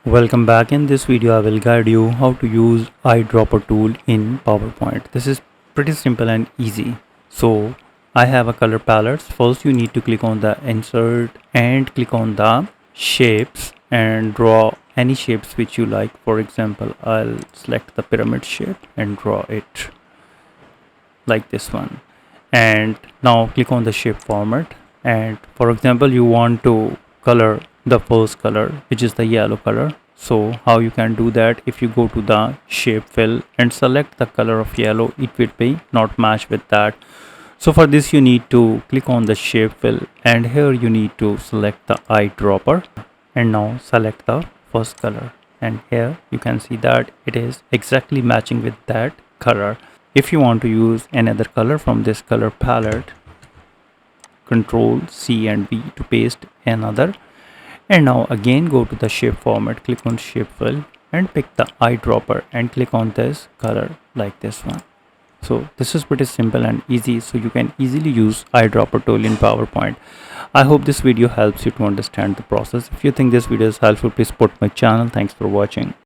Welcome back. In this video I will guide you how to use eyedropper tool in PowerPoint. This is pretty simple and easy. So I have a color palette. First you need to click on the insert and click on the shapes and draw any shapes which you like. For example, I'll select the pyramid shape and draw it like this one. And now click on the shape format, and for example you want to color the first color, which is the yellow color. So how you can do that? If you go to the shape fill and select the color of yellow, it will be not match with that. So for this you need to click on the shape fill, and here you need to select the eyedropper and now select the first color, and here you can see that it is exactly matching with that color. If you want to use another color from this color palette, Control C and V to paste another. And now again go to the shape format, click on shape fill and pick the eyedropper and click on this color like this one. So this is pretty simple and easy, so you can easily use eyedropper tool in PowerPoint. I hope this video helps you to understand the process. If you think this video is helpful, please support my channel. Thanks for watching.